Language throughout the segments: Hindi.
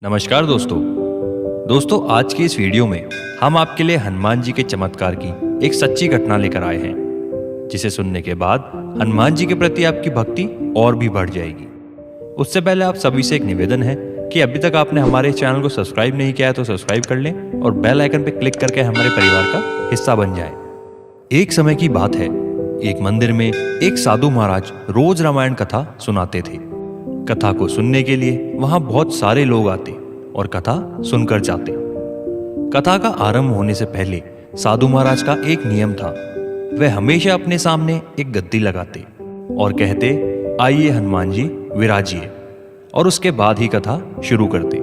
नमस्कार दोस्तों आज की इस वीडियो में हम आपके लिए हनुमान जी के चमत्कार की एक सच्ची घटना लेकर आए हैं, जिसे सुनने के बाद हनुमान जी के प्रति आपकी भक्ति और भी बढ़ जाएगी। उससे पहले आप सभी से एक निवेदन है कि अभी तक आपने हमारे चैनल को सब्सक्राइब नहीं किया है तो सब्सक्राइब कर लें और बेल आइकन पर क्लिक करके हमारे परिवार का हिस्सा बन जाए। एक समय की बात है, एक मंदिर में एक साधु महाराज रोज रामायण कथा सुनाते थे। कथा को सुनने के लिए वहां बहुत सारे लोग आते और कथा सुनकर जाते। कथा का आरंभ होने से पहले साधु महाराज का एक नियम था। वह हमेशा अपने सामने एक गद्दी लगाते और कहते, आइए हनुमान जी विराजिए, और उसके बाद ही कथा शुरू करते।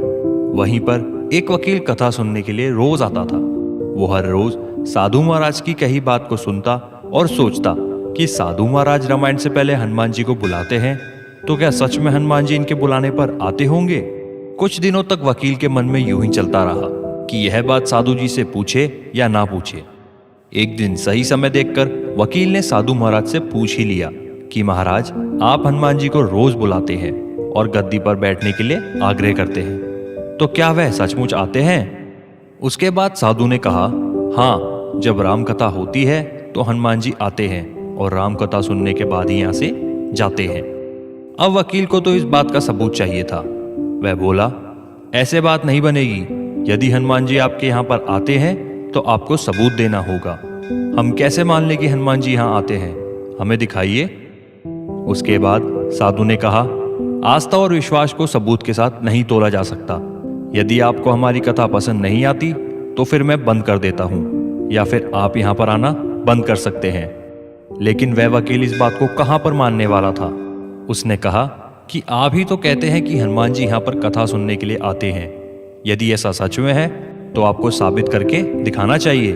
वहीं पर एक वकील कथा सुनने के लिए रोज आता था। वो हर रोज साधु महाराज की कही बात को सुनता और सोचता कि साधु महाराज रामायण से पहले हनुमान जी को बुलाते हैं तो क्या सच में हनुमान जी इनके बुलाने पर आते होंगे। कुछ दिनों तक वकील के मन में यूं ही चलता रहा कि यह बात साधु जी से पूछे या ना पूछे। एक दिन सही समय देखकर वकील ने साधु महाराज से पूछ ही लिया कि महाराज, आप हनुमान जी को रोज बुलाते हैं और गद्दी पर बैठने के लिए आग्रह करते हैं, तो क्या वह सचमुच आते हैं। उसके बाद साधु ने कहा, हाँ, जब राम कथा होती है तो हनुमान जी आते हैं और राम कथा सुनने के बाद ही यहाँ से जाते हैं। अब वकील को तो इस बात का सबूत चाहिए था। वह बोला, ऐसे बात नहीं बनेगी। यदि हनुमान जी आपके यहाँ पर आते हैं तो आपको सबूत देना होगा। हम कैसे मान लें कि हनुमान जी यहाँ आते हैं, हमें दिखाइए। उसके बाद साधु ने कहा, आस्था और विश्वास को सबूत के साथ नहीं तोला जा सकता। यदि आपको हमारी कथा पसंद नहीं आती तो फिर मैं बंद कर देता हूँ, या फिर आप यहाँ पर आना बंद कर सकते हैं। लेकिन वह वकील इस बात को कहाँ पर मानने वाला था। उसने कहा कि आप ही तो कहते हैं कि हनुमान जी यहाँ पर कथा सुनने के लिए आते हैं। यदि ऐसा सच में है तो आपको साबित करके दिखाना चाहिए।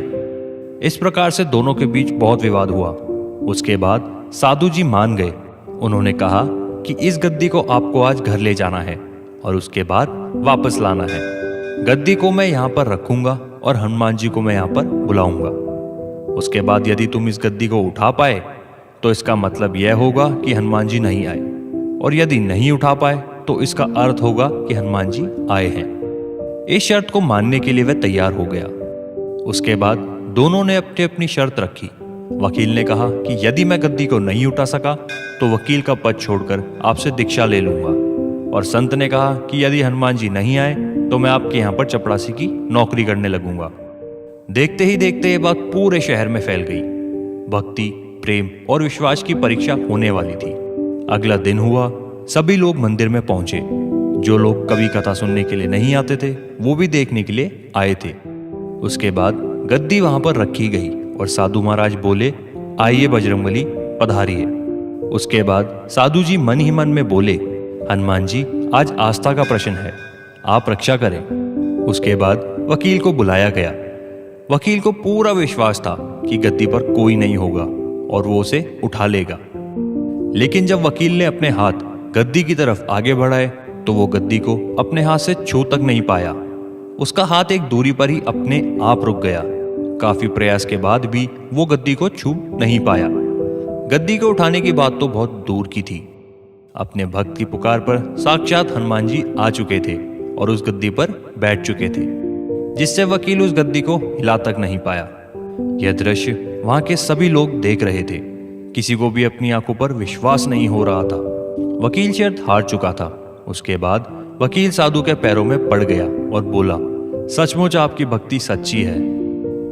इस प्रकार से दोनों के बीच बहुत विवाद हुआ। उसके बाद साधु जी मान गए। उन्होंने कहा कि इस गद्दी को आपको आज घर ले जाना है और उसके बाद वापस लाना है। गद्दी को मैं यहाँ पर रखूंगा और हनुमान जी को मैं यहाँ पर बुलाऊंगा। उसके बाद यदि तुम इस गद्दी को उठा पाए तो इसका मतलब यह होगा कि हनुमान जी नहीं आए, और यदि नहीं उठा पाए तो इसका अर्थ होगा कि हनुमान जी आए हैं। इस शर्त को मानने के लिए वह तैयार हो गया। उसके बाद दोनों ने अपनी अपनी शर्त रखी। वकील ने कहा कि यदि मैं गद्दी को नहीं उठा सका तो वकील का पद छोड़कर आपसे दीक्षा ले लूंगा, और संत ने कहा कि यदि हनुमान जी नहीं आए तो मैं आपके यहाँ पर चपरासी की नौकरी करने लगूंगा। देखते ही देखते ये बात पूरे शहर में फैल गई। भक्ति, प्रेम और विश्वास की परीक्षा होने वाली थी। अगला दिन हुआ, सभी लोग मंदिर में पहुंचे। जो लोग कभी कथा सुनने के लिए नहीं आते थे वो भी देखने के लिए आए थे। उसके बाद गद्दी वहां पर रखी गई और साधु महाराज बोले, आइए बजरंगबली पधारिए। उसके बाद साधु जी मन ही मन में बोले, हनुमान जी, आज आस्था का प्रश्न है, आप रक्षा करें। उसके बाद वकील को बुलाया गया। वकील को पूरा विश्वास था कि गद्दी पर कोई नहीं होगा और वो उसे उठा लेगा। लेकिन जब वकील ने अपने हाथ गद्दी की तरफ आगे बढ़ाए तो वो गद्दी को अपने हाथ से छू तक नहीं पाया। उसका हाथ एक दूरी पर ही अपने आप रुक गया। काफी प्रयास के बाद भी वो गद्दी को छू नहीं पाया। गद्दी को उठाने की बात तो बहुत दूर की थी। अपने भक्त की पुकार पर साक्षात हनुमान जी आ चुके थे और उस गद्दी पर बैठ चुके थे, जिससे वकील उस गद्दी को हिला तक नहीं पाया। यह दृश्य वहां के सभी लोग देख रहे थे। किसी को भी अपनी आंखों पर विश्वास नहीं हो रहा था। वकील शर्त हार चुका था। उसके बाद वकील साधु के पैरों में पड़ गया और बोला, सचमुच आपकी भक्ति सच्ची है।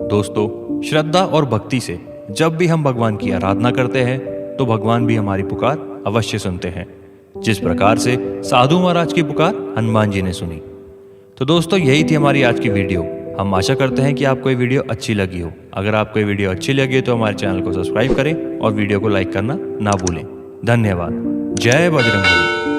दोस्तों, श्रद्धा और भक्ति से जब भी हम भगवान की आराधना करते हैं तो भगवान भी हमारी पुकार अवश्य सुनते हैं, जिस प्रकार से साधु महाराज की पुकार हनुमान जी ने सुनी। तो दोस्तों, यही थी हमारी आज की वीडियो। हम आशा करते हैं कि आपको ये वीडियो अच्छी लगी हो। अगर आपको ये वीडियो अच्छी लगी तो हमारे चैनल को सब्सक्राइब करें और वीडियो को लाइक करना ना भूलें। धन्यवाद। जय बजरंगबली।